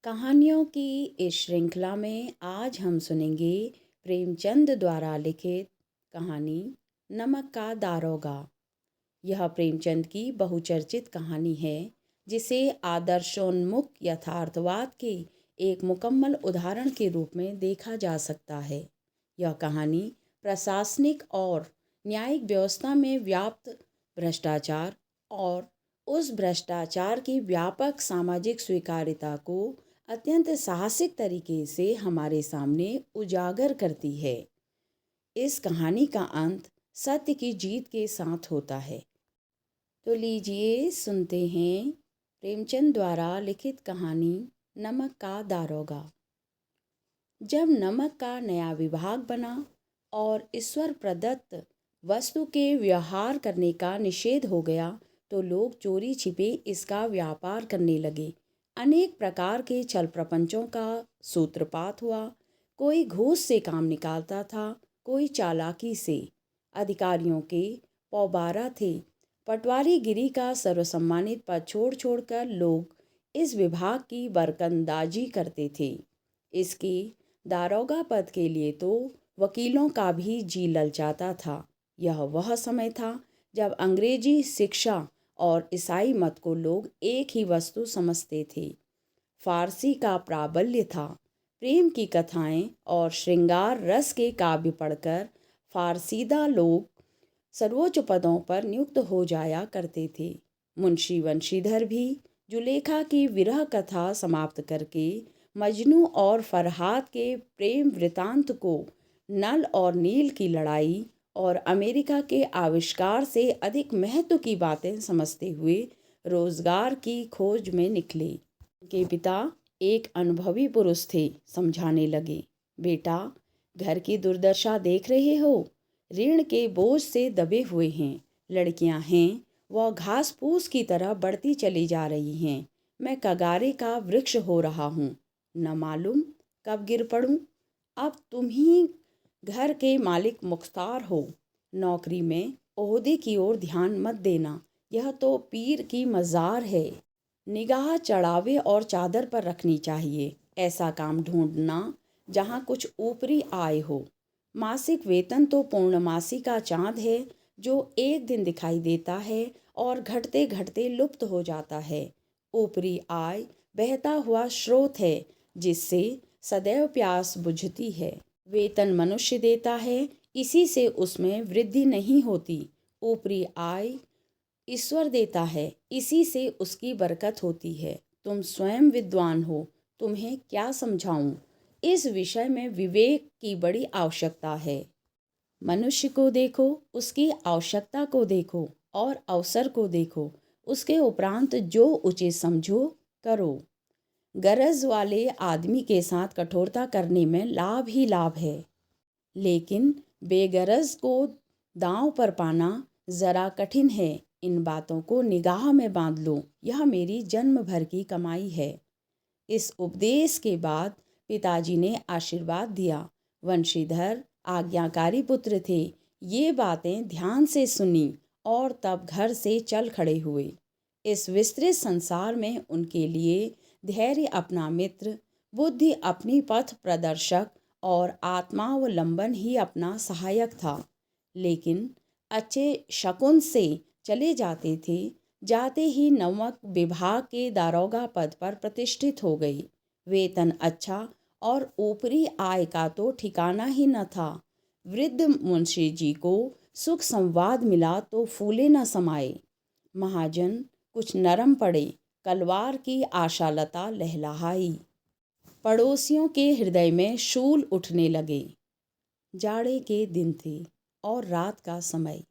कहानियों की इस श्रृंखला में आज हम सुनेंगे प्रेमचंद द्वारा लिखित कहानी नमक का दारोगा। यह प्रेमचंद की बहुचर्चित कहानी है जिसे आदर्शोन्मुख यथार्थवाद के एक मुकम्मल उदाहरण के रूप में देखा जा सकता है। यह कहानी प्रशासनिक और न्यायिक व्यवस्था में व्याप्त भ्रष्टाचार और उस भ्रष्टाचार की व्यापक सामाजिक स्वीकार्यता को अत्यंत साहसिक तरीके से हमारे सामने उजागर करती है। इस कहानी का अंत सत्य की जीत के साथ होता है। तो लीजिए सुनते हैं प्रेमचंद द्वारा लिखित कहानी नमक का दारोगा। जब नमक का नया विभाग बना और ईश्वर प्रदत्त वस्तु के व्यवहार करने का निषेध हो गया तो लोग चोरी छिपे इसका व्यापार करने लगे। अनेक प्रकार के छल प्रपंचों का सूत्रपात हुआ। कोई घूस से काम निकालता था, कोई चालाकी से। अधिकारियों के पौबारा थे। पटवारीगिरी का सर्वसम्मानित पद छोड़ छोड़कर लोग इस विभाग की बरकंदाजी करते थे। इसके दारोगा पद के लिए तो वकीलों का भी जी ललचाता था। यह वह समय था जब अंग्रेजी शिक्षा और ईसाई मत को लोग एक ही वस्तु समझते थे। फारसी का प्राबल्य था। प्रेम की कथाएं और श्रृंगार रस के काव्य पढ़कर फारसीदा लोग सर्वोच्च पदों पर नियुक्त हो जाया करते थे। मुंशी वंशीधर भी जुलेखा की विरह कथा समाप्त करके मजनू और फरहाद के प्रेम वृतांत को नल और नील की लड़ाई और अमेरिका के आविष्कार से अधिक महत्व की बातें समझते हुए रोजगार की खोज में निकले। उनके पिता एक अनुभवी पुरुष थे। समझाने लगे, बेटा घर की दुर्दशा देख रहे हो, ऋण के बोझ से दबे हुए हैं। लड़कियां हैं वह घास फूस की तरह बढ़ती चली जा रही हैं। मैं कगारे का वृक्ष हो रहा हूँ, न मालूम कब गिर पड़ूं। अब तुम ही घर के मालिक मुख्तार हो। नौकरी में ओहदे की ओर ध्यान मत देना, यह तो पीर की मज़ार है। निगाह चढ़ावे और चादर पर रखनी चाहिए। ऐसा काम ढूंढना जहाँ कुछ ऊपरी आय हो। मासिक वेतन तो पूर्णमासी का चाँद है जो एक दिन दिखाई देता है और घटते घटते लुप्त हो जाता है। ऊपरी आय बहता हुआ स्रोत है जिससे सदैव प्यास बुझती है। वेतन मनुष्य देता है, इसी से उसमें वृद्धि नहीं होती। ऊपरी आय ईश्वर देता है, इसी से उसकी बरकत होती है। तुम स्वयं विद्वान हो, तुम्हें क्या समझाऊं। इस विषय में विवेक की बड़ी आवश्यकता है। मनुष्य को देखो, उसकी आवश्यकता को देखो और अवसर को देखो। उसके उपरांत जो उचित समझो करो। गरज वाले आदमी के साथ कठोरता करने में लाभ ही लाभ है, लेकिन बेगरज को दांव पर पाना ज़रा कठिन है। इन बातों को निगाह में बांध लो, यह मेरी जन्म भर की कमाई है। इस उपदेश के बाद पिताजी ने आशीर्वाद दिया। वंशीधर आज्ञाकारी पुत्र थे। ये बातें ध्यान से सुनी और तब घर से चल खड़े हुए। इस विस्तृत संसार में उनके लिए धैर्य अपना मित्र, बुद्धि अपनी पथ प्रदर्शक और आत्मावलंबन ही अपना सहायक था। लेकिन अच्छे शकुन से चले जाते थे। जाते ही नमक विभाग के दारोगा पद पर प्रतिष्ठित हो गई। वेतन अच्छा और ऊपरी आय का तो ठिकाना ही न था। वृद्ध मुंशी जी को सुख संवाद मिला तो फूले न समाये। महाजन कुछ नरम पड़े, कलवार की आशालता लहलहाई। पड़ोसियों के हृदय में शूल उठने लगे। जाड़े के दिन थे और रात का समय।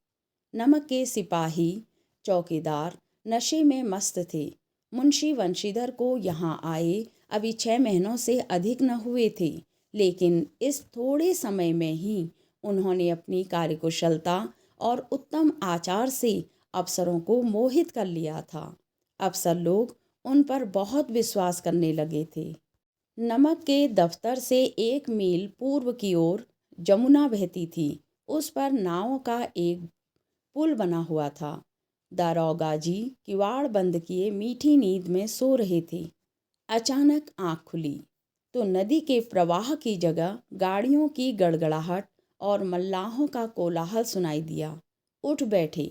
नमक के सिपाही चौकीदार नशे में मस्त थे। मुंशी वंशीधर को यहाँ आए अभी 6 महीनों से अधिक न हुए थे, लेकिन इस थोड़े समय में ही उन्होंने अपनी कार्यकुशलता और उत्तम आचार से अफसरों को मोहित कर लिया था। अफसर लोग उन पर बहुत विश्वास करने लगे थे। नमक के दफ्तर से 1 मील पूर्व की ओर जमुना बहती थी। उस पर नाव का एक पुल बना हुआ था। दारोगा जी किवाड़ बंद किए मीठी नींद में सो रहे थे। अचानक आँख खुली तो नदी के प्रवाह की जगह गाड़ियों की गड़गड़ाहट और मल्लाहों का कोलाहल सुनाई दिया। उठ बैठे।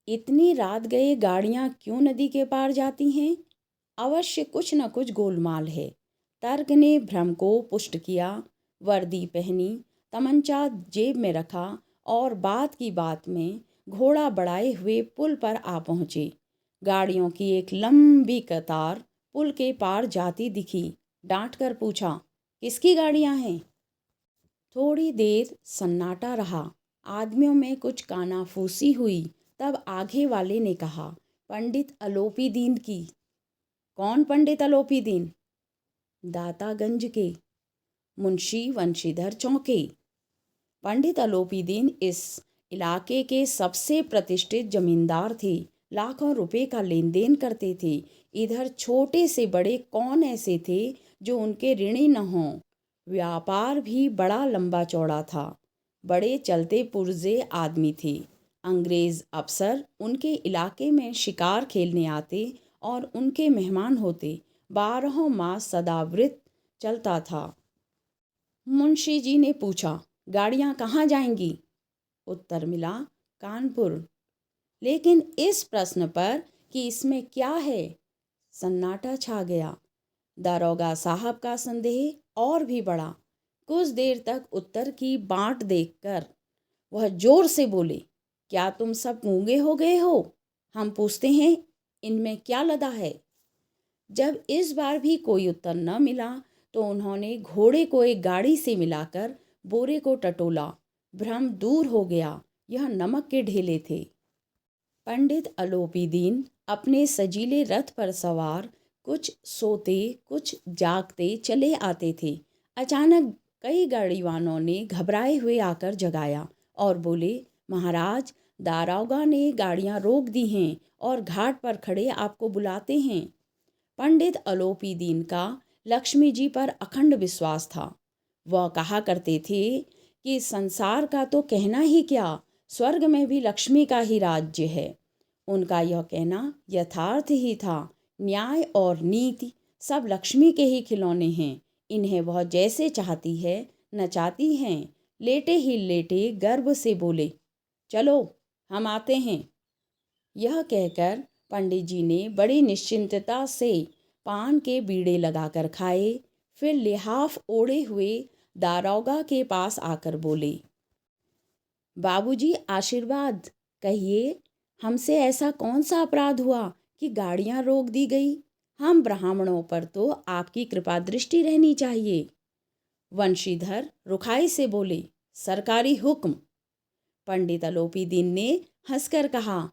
इतनी रात गए गाड़ियां क्यों नदी के पार जाती हैं? अवश्य कुछ न कुछ गोलमाल है। तर्क ने भ्रम को पुष्ट किया। वर्दी पहनी, तमंचा जेब में रखा और बात की बात में घोड़ा बढ़ाए हुए पुल पर आ पहुंचे। गाड़ियों की एक लंबी कतार पुल के पार जाती दिखी। डांट कर पूछा, किसकी गाड़ियां हैं? थोड़ी देर सन्नाटा रहा। आदमियों में कुछ कानाफूसी हुई। तब आगे वाले ने कहा, पंडित अलोपी दीन की। कौन पंडित अलोपी दीन? दातागंज के मुंशी वंशीधर चौके। पंडित अलोपी दीन इस इलाके के सबसे प्रतिष्ठित जमींदार थे। लाखों रुपए का लेन देन करते थे। इधर छोटे से बड़े कौन ऐसे थे जो उनके ऋणी न हों। व्यापार भी बड़ा लंबा चौड़ा था। बड़े चलते पुर्जे आदमी थे। अंग्रेज अफसर उनके इलाके में शिकार खेलने आते और उनके मेहमान होते। 12 मास सदाव्रत चलता था। मुंशी जी ने पूछा, गाड़ियां कहाँ जाएंगी? उत्तर मिला, कानपुर। लेकिन इस प्रश्न पर कि इसमें क्या है, सन्नाटा छा गया। दारोगा साहब का संदेह और भी बढ़ा। कुछ देर तक उत्तर की बाट देखकर वह जोर से बोले, क्या तुम सब गूंगे हो गए हो? हम पूछते हैं, इनमें क्या लदा है? जब इस बार भी कोई उत्तर न मिला तो उन्होंने घोड़े को एक गाड़ी से मिलाकर बोरे को टटोला। भ्रम दूर हो गया। यह नमक के ढेले थे। पंडित अलोपी दीन अपने सजीले रथ पर सवार कुछ सोते कुछ जागते चले आते थे। अचानक कई गाड़ीवानों ने घबराए हुए आकर जगाया और बोले, महाराज, दारोगा ने गाड़ियां रोक दी हैं और घाट पर खड़े आपको बुलाते हैं। पंडित अलोपी दीन का लक्ष्मी जी पर अखंड विश्वास था। वह कहा करते थे कि संसार का तो कहना ही क्या, स्वर्ग में भी लक्ष्मी का ही राज्य है। उनका यह कहना यथार्थ ही था। न्याय और नीति सब लक्ष्मी के ही खिलौने हैं। इन्हें वह जैसे चाहती है नचाती हैं। लेटे ही लेटे गर्व से बोले, चलो हम आते हैं। यह कहकर पंडित जी ने बड़ी निश्चिंतता से पान के बीड़े लगाकर खाए। फिर लिहाफ ओढ़े हुए दारोगा के पास आकर बोले, बाबूजी आशीर्वाद, कहिए हमसे ऐसा कौन सा अपराध हुआ कि गाड़ियां रोक दी गई? हम ब्राह्मणों पर तो आपकी कृपा दृष्टि रहनी चाहिए। वंशीधर रुखाई से बोले, सरकारी हुक्म। पंडित अलोपी दीन ने हंसकर कहा,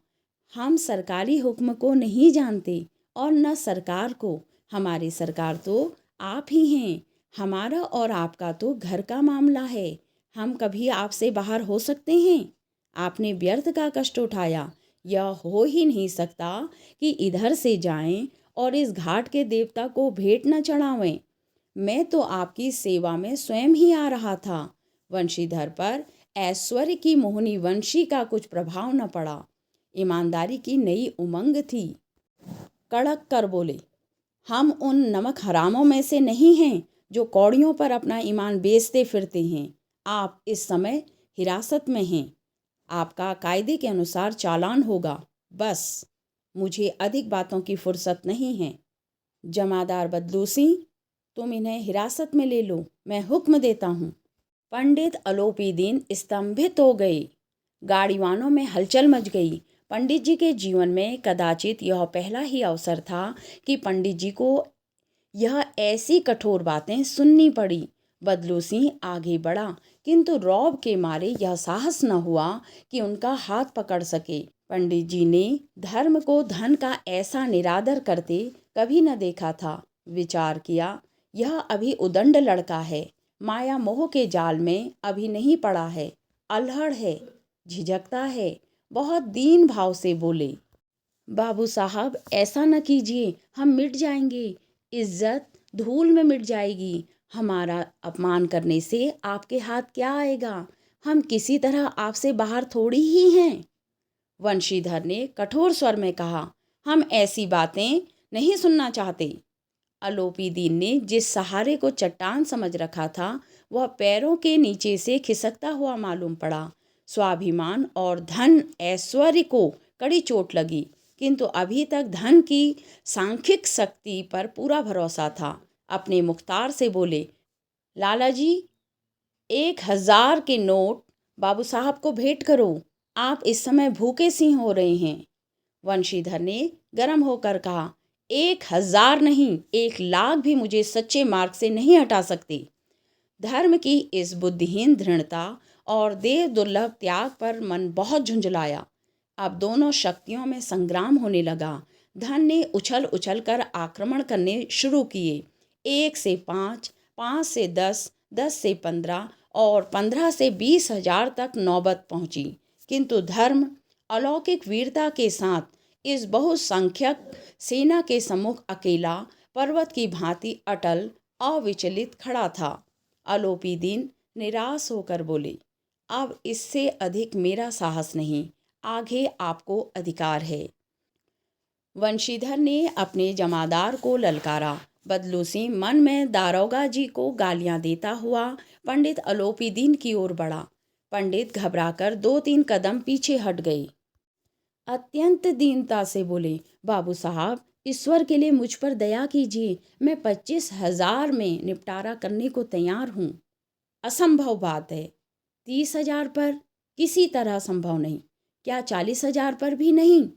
हम सरकारी हुक्म को नहीं जानते और न सरकार को। हमारी सरकार तो आप ही हैं। हमारा और आपका तो घर का मामला है। हम कभी आपसे बाहर हो सकते हैं? आपने व्यर्थ का कष्ट उठाया। यह हो ही नहीं सकता कि इधर से जाएं और इस घाट के देवता को भेंट न चढ़ावें। मैं तो आपकी सेवा में स्वयं ही आ रहा था। वंशीधर पर ऐश्वर्य की मोहनी वंशी का कुछ प्रभाव न पड़ा। ईमानदारी की नई उमंग थी। कड़क कर बोले, हम उन नमक हरामों में से नहीं हैं जो कौड़ियों पर अपना ईमान बेचते फिरते हैं। आप इस समय हिरासत में हैं। आपका कायदे के अनुसार चालान होगा। बस, मुझे अधिक बातों की फुर्सत नहीं है। जमादार बदलू सिंह, तुम इन्हें हिरासत में ले लो, मैं हुक्म देता हूँ। पंडित अलोपी दीन स्तंभित हो गए। गाड़ीवानों में हलचल मच गई। पंडित जी के जीवन में कदाचित यह पहला ही अवसर था कि पंडित जी को यह ऐसी कठोर बातें सुननी पड़ी। बदलू सिंह आगे बढ़ा, किंतु रौब के मारे यह साहस न हुआ कि उनका हाथ पकड़ सके। पंडित जी ने धर्म को धन का ऐसा निरादर करते कभी न देखा था। विचार किया, यह अभी उदंड लड़का है। माया मोह के जाल में अभी नहीं पड़ा है। अल्हड़ है, झिझकता है। बहुत दीन भाव से बोले, बाबू साहब ऐसा न कीजिए, हम मिट जाएंगे। इज्जत धूल में मिट जाएगी। हमारा अपमान करने से आपके हाथ क्या आएगा? हम किसी तरह आपसे बाहर थोड़ी ही हैं। वंशीधर ने कठोर स्वर में कहा, हम ऐसी बातें नहीं सुनना चाहते। आलोपी दीन ने जिस सहारे को चट्टान समझ रखा था वह पैरों के नीचे से खिसकता हुआ मालूम पड़ा। स्वाभिमान और धन ऐश्वर्य को कड़ी चोट लगी, किंतु अभी तक धन की सांख्यिक शक्ति पर पूरा भरोसा था। अपने मुख्तार से बोले, लाला जी, 1,000 के नोट बाबू साहब को भेंट करो, आप इस समय भूखे सिंह हो रहे हैं। वंशीधर ने गर्म होकर कहा, 1,000 नहीं, 1,00,000 भी मुझे सच्चे मार्ग से नहीं हटा सकते। धर्म की इस बुद्धिहीन दृढ़ता और देव दुर्लभ त्याग पर मन बहुत झुंझलाया। अब दोनों शक्तियों में संग्राम होने लगा। धन ने उछल उछल कर आक्रमण करने शुरू किए। 1 से 5, 5 से 10, 10 से 15 और 15 से 20,000 तक नौबत पहुंची, किंतु धर्म अलौकिक वीरता के साथ इस बहुसंख्यक सेना के सम्मुख अकेला पर्वत की भांति अटल अविचलित खड़ा था। आलोपी दीन निराश होकर बोले, अब इससे अधिक मेरा साहस नहीं, आगे आपको अधिकार है। वंशीधर ने अपने जमादार को ललकारा। बदलू सिंह मन में दारोगा जी को गालियां देता हुआ पंडित आलोपी दीन की ओर बढ़ा। पंडित घबराकर 2-3 कदम पीछे हट गए। अत्यंत दीनता से बोले, बाबू साहब, ईश्वर के लिए मुझ पर दया कीजिए, मैं 25,000 में निपटारा करने को तैयार हूँ। असंभव बात है। 30,000 पर किसी तरह संभव नहीं। क्या 40,000 पर भी नहीं?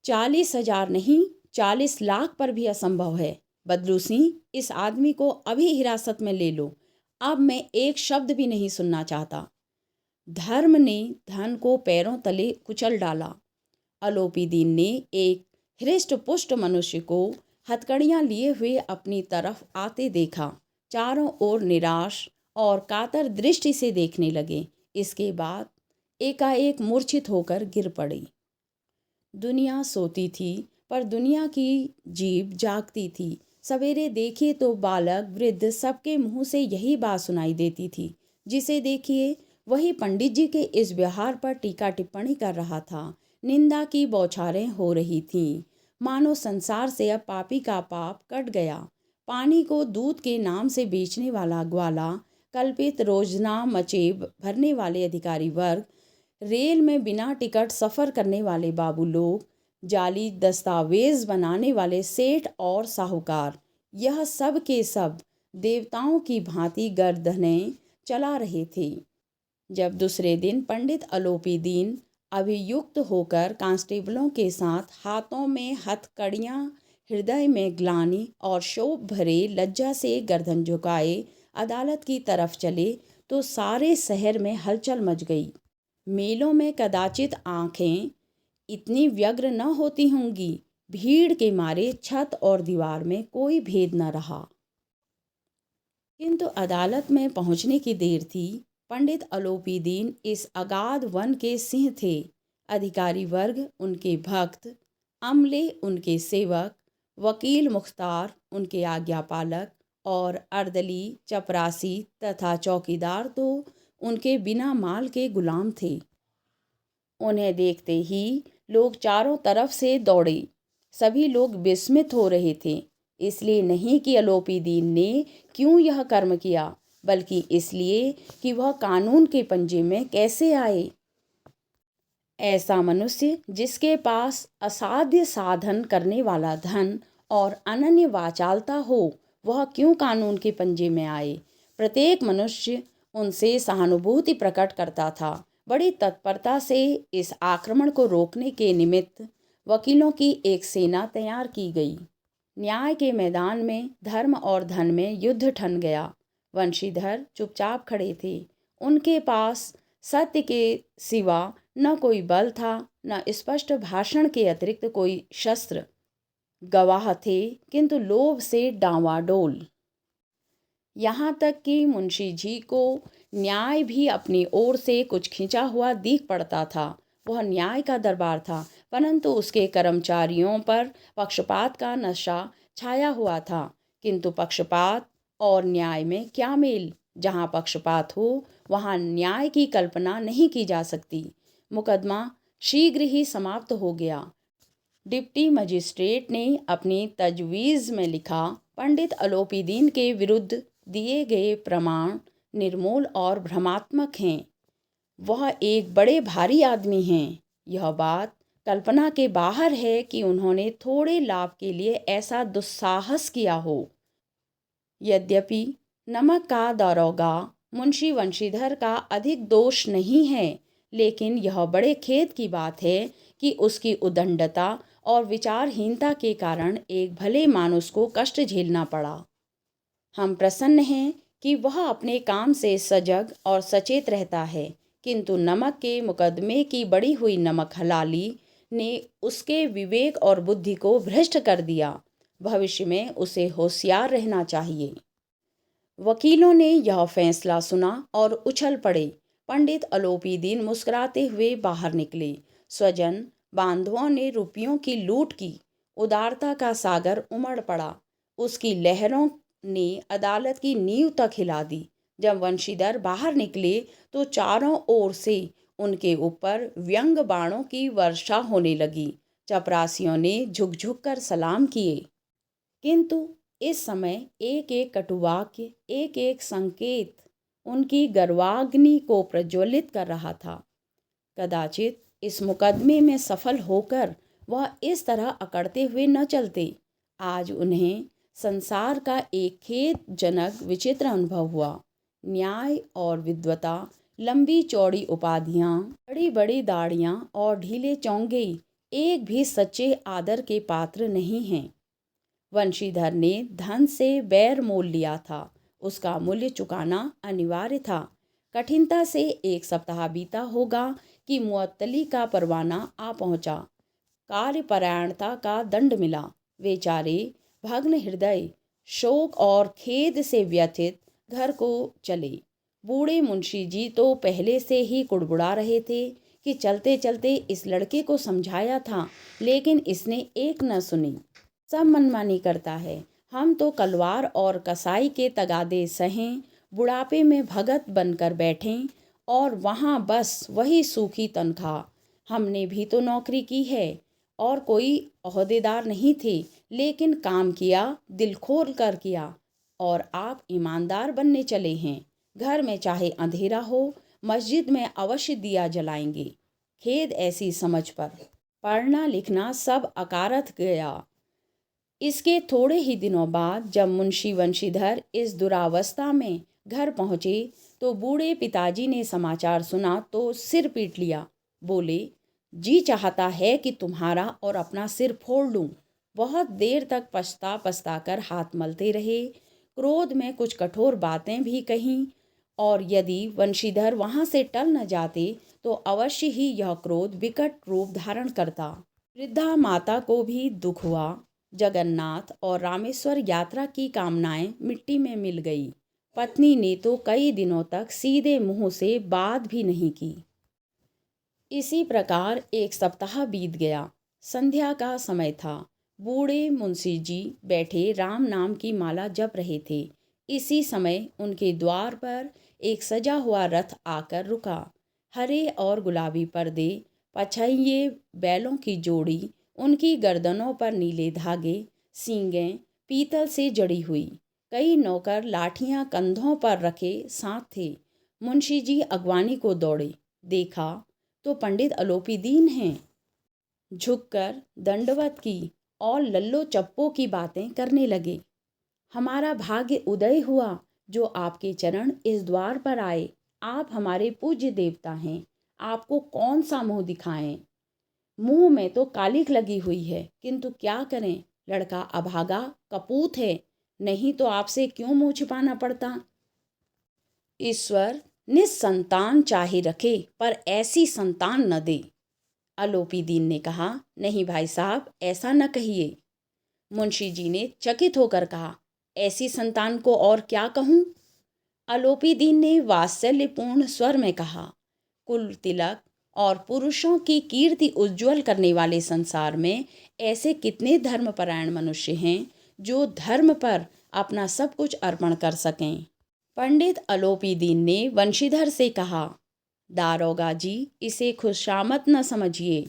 40,000 नहीं, 40 लाख पर भी असंभव है। बदलू सिंह, इस आदमी को अभी हिरासत में ले लो। अब मैं एक शब्द भी नहीं सुनना चाहता। धर्म ने धन को पैरों तले कुचल डाला। आलोपी दीन ने एक हृष्ट पुष्ट मनुष्य को हथकड़ियां लिए हुए अपनी तरफ आते देखा। चारों ओर निराश और कातर दृष्टि से देखने लगे। इसके बाद एकाएक मूर्छित होकर गिर पड़े। दुनिया सोती थी, पर दुनिया की जीभ जागती थी। सवेरे देखे तो बालक वृद्ध सबके मुंह से यही बात सुनाई देती थी। जिसे देखिए वही पंडित जी के इस व्यवहार पर टीका टिप्पणी कर रहा था। निंदा की बौछारें हो रही थीं। मानो संसार से अब पापी का पाप कट गया। पानी को दूध के नाम से बेचने वाला ग्वाला, कल्पित रोजना मचेब भरने वाले अधिकारी वर्ग, रेल में बिना टिकट सफ़र करने वाले बाबू लोग, जाली दस्तावेज बनाने वाले सेठ और साहूकार, यह सब के सब देवताओं की भांति गर्दनें चला रहे थे। जब दूसरे दिन पंडित आलोपी दीन अभियुक्त होकर कांस्टेबलों के साथ हाथों में हथकड़ियां, हृदय में ग्लानि और शोभ भरे लज्जा से गर्दन झुकाए अदालत की तरफ चले तो सारे शहर में हलचल मच गई। मेलों में कदाचित आंखें इतनी व्यग्र न होती होंगी। भीड़ के मारे छत और दीवार में कोई भेद न रहा। किंतु अदालत में पहुंचने की देर थी। पंडित आलोपी दीन इस अगाध वन के सिंह थे। अधिकारी वर्ग उनके भक्त, अमले उनके सेवक, वकील मुख्तार उनके आज्ञापालक और अर्दली, चपरासी तथा चौकीदार तो उनके बिना माल के गुलाम थे। उन्हें देखते ही लोग चारों तरफ से दौड़े। सभी लोग विस्मित हो रहे थे, इसलिए नहीं कि आलोपी दीन ने क्यों यह कर्म किया, बल्कि इसलिए कि वह कानून के पंजे में कैसे आए। ऐसा मनुष्य जिसके पास असाध्य साधन करने वाला धन और अनन्य वाचालता हो, वह क्यों कानून के पंजे में आए। प्रत्येक मनुष्य उनसे सहानुभूति प्रकट करता था। बड़ी तत्परता से इस आक्रमण को रोकने के निमित्त वकीलों की एक सेना तैयार की गई। न्याय के मैदान में धर्म और धन में युद्ध ठन गया। वंशीधर चुपचाप खड़े थे। उनके पास सत्य के सिवा न कोई बल था, न स्पष्ट भाषण के अतिरिक्त कोई शस्त्र। गवाह थे, किंतु लोभ से डांवाडोल। यहाँ तक कि मुंशी जी को न्याय भी अपनी ओर से कुछ खिंचा हुआ दिख पड़ता था। वह न्याय का दरबार था, परंतु उसके कर्मचारियों पर पक्षपात का नशा छाया हुआ था। किंतु पक्षपात और न्याय में क्या मेल। जहाँ पक्षपात हो वहाँ न्याय की कल्पना नहीं की जा सकती। मुकदमा शीघ्र ही समाप्त हो गया। डिप्टी मजिस्ट्रेट ने अपनी तजवीज़ में लिखा, पंडित अलोपीदीन के विरुद्ध दिए गए प्रमाण निर्मूल और भ्रमात्मक हैं। वह एक बड़े भारी आदमी हैं। यह बात कल्पना के बाहर है कि उन्होंने थोड़े लाभ के लिए ऐसा दुस्साहस किया हो। यद्यपि नमक का दारोगा मुंशी वंशीधर का अधिक दोष नहीं है, लेकिन यह बड़े खेद की बात है कि उसकी उद्दंडता और विचारहीनता के कारण एक भले मानुस को कष्ट झेलना पड़ा। हम प्रसन्न हैं कि वह अपने काम से सजग और सचेत रहता है, किंतु नमक के मुकदमे की बढ़ी हुई नमक हलाली ने उसके विवेक और बुद्धि को भ्रष्ट कर दिया। भविष्य में उसे होशियार रहना चाहिए। वकीलों ने यह फैसला सुना और उछल पड़े। पंडित अलोपीदीन मुस्कुराते हुए बाहर निकले। स्वजन बांधवों ने रुपयों की लूट की। उदारता का सागर उमड़ पड़ा। उसकी लहरों ने अदालत की नींव तक हिला दी। जब वंशीधर बाहर निकले तो चारों ओर से उनके ऊपर व्यंग बाणों की वर्षा होने लगी। चपरासियों ने झुक झुक कर सलाम किए, किंतु इस समय एक एक कटुवाक्य, एक एक संकेत उनकी गर्वाग्नि को प्रज्वलित कर रहा था। कदाचित इस मुकदमे में सफल होकर वह इस तरह अकड़ते हुए न चलते। आज उन्हें संसार का एक खेदजनक विचित्र अनुभव हुआ। न्याय और विद्वता, लंबी चौड़ी उपाधियां, बड़ी बड़ी दाढ़ियां और ढीले चौंगे एक भी सच्चे आदर के पात्र नहीं हैं। वंशीधर ने धन से बैर मोल लिया था। उसका मूल्य चुकाना अनिवार्य था। कठिनता से 1 सप्ताह बीता होगा कि मुअत्तली का परवाना आ पहुंचा। कार्यपरायणता का दंड मिला। बेचारे भग्न हृदय, शोक और खेद से व्यथित घर को चले। बूढ़े मुंशी जी तो पहले से ही कुड़बुड़ा रहे थे कि चलते चलते इस लड़के को समझाया था, लेकिन इसने एक न सुनी। सब मनमानी करता है। हम तो कलवार और कसाई के तगादे सहें, बुढ़ापे में भगत बनकर बैठें और वहाँ बस वही सूखी तनख्वाह। हमने भी तो नौकरी की है और कोई ओहदेदार नहीं थे, लेकिन काम किया, दिल खोल कर किया। और आप ईमानदार बनने चले हैं। घर में चाहे अंधेरा हो, मस्जिद में अवश्य दिया जलाएंगे। खेद ऐसी समझ पर। पढ़ना लिखना सब अकारथ गया। इसके थोड़े ही दिनों बाद जब मुंशी वंशीधर इस दुरावस्था में घर पहुँचे तो बूढ़े पिताजी ने समाचार सुना तो सिर पीट लिया। बोले, जी चाहता है कि तुम्हारा और अपना सिर फोड़ लूं। बहुत देर तक पछता पछता कर हाथ मलते रहे। क्रोध में कुछ कठोर बातें भी कहीं, और यदि वंशीधर वहाँ से टल न जाते तो अवश्य ही यह क्रोध विकट रूप धारण करता। वृद्धा माता को भी दुख हुआ। जगन्नाथ और रामेश्वर यात्रा की कामनाएं मिट्टी में मिल गई। पत्नी ने तो कई दिनों तक सीधे मुंह से बात भी नहीं की। इसी प्रकार 1 सप्ताह बीत गया। संध्या का समय था। बूढ़े मुंशी जी बैठे राम नाम की माला जप रहे थे। इसी समय उनके द्वार पर एक सजा हुआ रथ आकर रुका। हरे और गुलाबी पर्दे, पछइये बैलों की जोड़ी, उनकी गर्दनों पर नीले धागे, सींगें पीतल से जड़ी हुई। कई नौकर लाठियां कंधों पर रखे साथ थे। मुंशी जी अगवानी को दौड़े। देखा तो पंडित अलोपीदीन हैं। झुककर दंडवत की और लल्लो चप्पो की बातें करने लगे। हमारा भाग्य उदय हुआ जो आपके चरण इस द्वार पर आए। आप हमारे पूज्य देवता हैं। आपको कौन सा मुंह दिखाएं। मुंह में तो कालिख लगी हुई है, किंतु क्या करें, लड़का अभागा कपूत है। नहीं तो आपसे क्यों मुंह छिपाना पड़ता। ईश्वर निस्संतान चाहे रखे, पर ऐसी संतान न दे। अलोपीदीन ने कहा, नहीं भाई साहब, ऐसा न कहिए। मुंशी जी ने चकित होकर कहा, ऐसी संतान को और क्या कहूँ। अलोपीदीन ने वात्सल्यपूर्ण स्वर में कहा, कुल तिलक और पुरुषों की कीर्ति उज्जवल करने वाले संसार में ऐसे कितने धर्मपरायण मनुष्य हैं जो धर्म पर अपना सब कुछ अर्पण कर सकें। पंडित अलोपीदीन ने वंशीधर से कहा, दारोगा जी, इसे खुशामद न समझिए।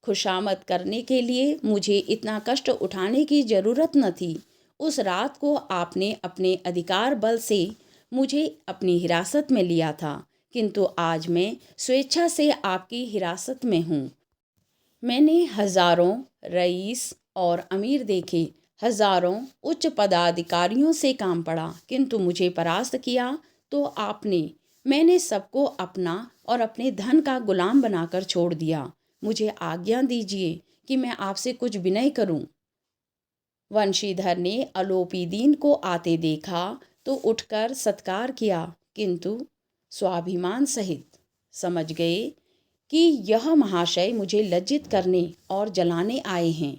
खुशामद करने के लिए मुझे इतना कष्ट उठाने की ज़रूरत न थी। उस रात को आपने अपने अधिकार बल से मुझे अपनी हिरासत में लिया था, किंतु आज मैं स्वेच्छा से आपकी हिरासत में हूँ। मैंने हजारों रईस और अमीर देखे, हजारों उच्च पदाधिकारियों से काम पड़ा, किंतु मुझे परास्त किया तो आपने। मैंने सबको अपना और अपने धन का गुलाम बनाकर छोड़ दिया। मुझे आज्ञा दीजिए कि मैं आपसे कुछ विनय करूं। वंशीधर ने अलोपीदीन को आते देखा तो उठकर सत्कार किया, किंतु स्वाभिमान सहित समझ गए कि यह महाशय मुझे लज्जित करने और जलाने आए हैं।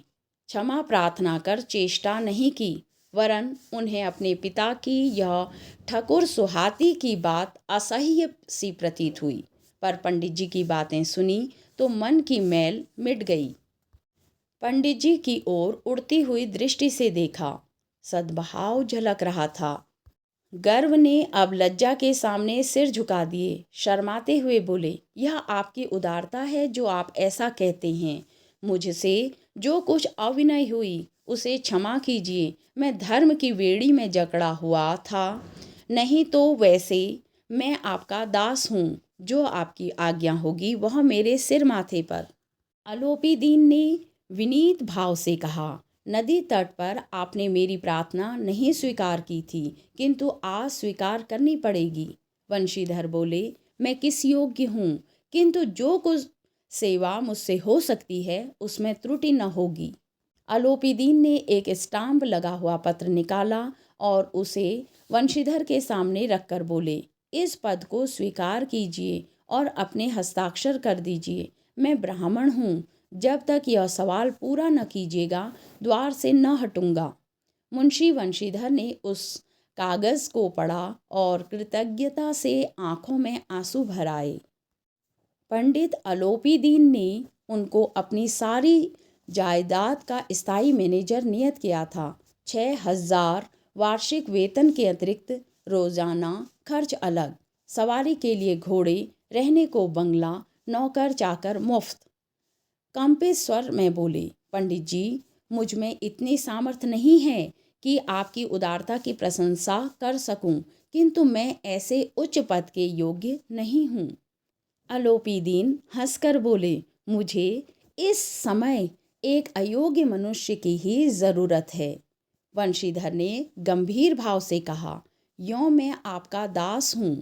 क्षमा प्रार्थना कर चेष्टा नहीं की, वरन उन्हें अपने पिता की यह ठकुर सुहाती की बात असह्य सी प्रतीत हुई। पर पंडित जी की बातें सुनी तो मन की मैल मिट गई। पंडित जी की ओर उड़ती हुई दृष्टि से देखा, सद्भाव झलक रहा था। गर्व ने अब लज्जा के सामने सिर झुका दिए, शर्माते हुए बोले, यह आपकी उदारता है जो आप ऐसा कहते हैं। मुझसे जो कुछ अविनय हुई उसे क्षमा कीजिए। मैं धर्म की बेड़ी में जकड़ा हुआ था, नहीं तो वैसे मैं आपका दास हूँ। जो आपकी आज्ञा होगी वह मेरे सिर माथे पर। अलोपीदीन ने विनीत भाव से कहा, नदी तट पर आपने मेरी प्रार्थना नहीं स्वीकार की थी, किंतु आज स्वीकार करनी पड़ेगी। वंशीधर बोले, मैं किस योग्य हूँ, किंतु जो कुछ सेवा मुझसे हो सकती है उसमें त्रुटि न होगी। अलोपीदीन ने एक स्टाम्प लगा हुआ पत्र निकाला और उसे वंशीधर के सामने रखकर बोले, इस पद को स्वीकार कीजिए और अपने हस्ताक्षर कर दीजिए। मैं ब्राह्मण हूँ, जब तक यह सवाल पूरा न कीजिएगा द्वार से न हटूंगा। मुंशी वंशीधर ने उस कागज़ को पढ़ा और कृतज्ञता से आंखों में आंसू भर आए। पंडित अलोपीदीन ने उनको अपनी सारी जायदाद का स्थायी मैनेजर नियत किया था। 6,000 वार्षिक वेतन के अतिरिक्त रोजाना खर्च अलग, सवारी के लिए घोड़े, रहने को बंगला, नौकर चाकर मुफ्त। कंपित स्वर में बोले, पंडित जी, मुझ में इतनी सामर्थ्य नहीं है कि आपकी उदारता की प्रशंसा कर सकूं, किंतु मैं ऐसे उच्च पद के योग्य नहीं हूँ। अलोपीदीन हंसकर बोले, मुझे इस समय एक अयोग्य मनुष्य की ही ज़रूरत है। वंशीधर ने गंभीर भाव से कहा, यों मैं आपका दास हूँ।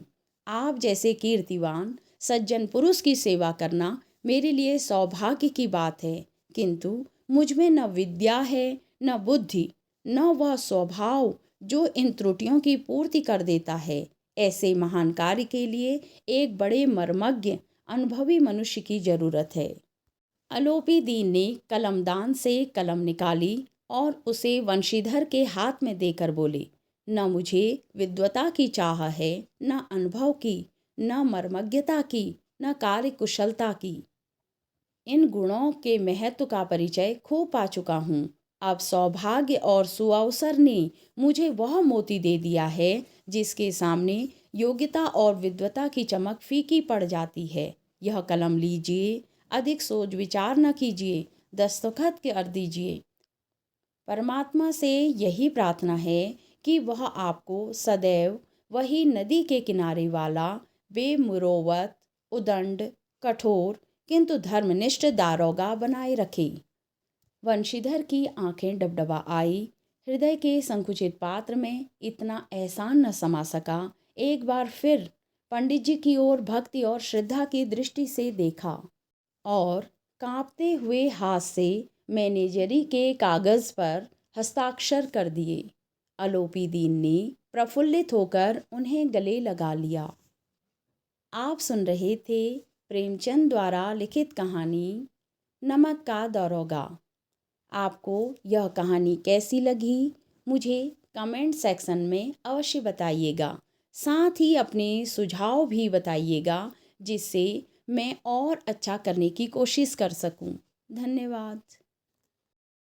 आप जैसे कीर्तिवान सज्जन पुरुष की सेवा करना मेरे लिए सौभाग्य की बात है, किंतु मुझ में न विद्या है, न बुद्धि, न वह स्वभाव जो इन त्रुटियों की पूर्ति कर देता है। ऐसे महान कार्य के लिए एक बड़े मर्मज्ञ अनुभवी मनुष्य की जरूरत है। अलोपीदीन ने कलमदान से कलम निकाली और उसे वंशीधर के हाथ में देकर बोले, न मुझे विद्वता की चाह है, न अनुभव की, न मर्मज्ञता की, न कार्य कुशलता की। इन गुणों के महत्व का परिचय खूब पा चुका हूँ। अब सौभाग्य और सुअवसर ने मुझे वह मोती दे दिया है जिसके सामने योग्यता और विद्वता की चमक फीकी पड़ जाती है। यह कलम लीजिए, अधिक सोच विचार न कीजिए, दस्तखत कर दीजिए। परमात्मा से यही प्रार्थना है कि वह आपको सदैव वही नदी के किनारे वाला बेमुरोवत, उदंड, कठोर किंतु धर्मनिष्ठ दारोगा बनाए रखे। वंशीधर की आंखें डबडबा आई। हृदय के संकुचित पात्र में इतना एहसान न समा सका। एक बार फिर पंडित जी की ओर भक्ति और श्रद्धा की दृष्टि से देखा और कांपते हुए हाथ से मैनेजरी के कागज पर हस्ताक्षर कर दिए। अलोपीदीन ने प्रफुल्लित होकर उन्हें गले लगा लिया। आप सुन रहे थे प्रेमचंद द्वारा लिखित कहानी नमक का दारोगा। आपको यह कहानी कैसी लगी मुझे कमेंट सेक्शन में अवश्य बताइएगा। साथ ही अपने सुझाव भी बताइएगा जिससे मैं और अच्छा करने की कोशिश कर सकूं। धन्यवाद।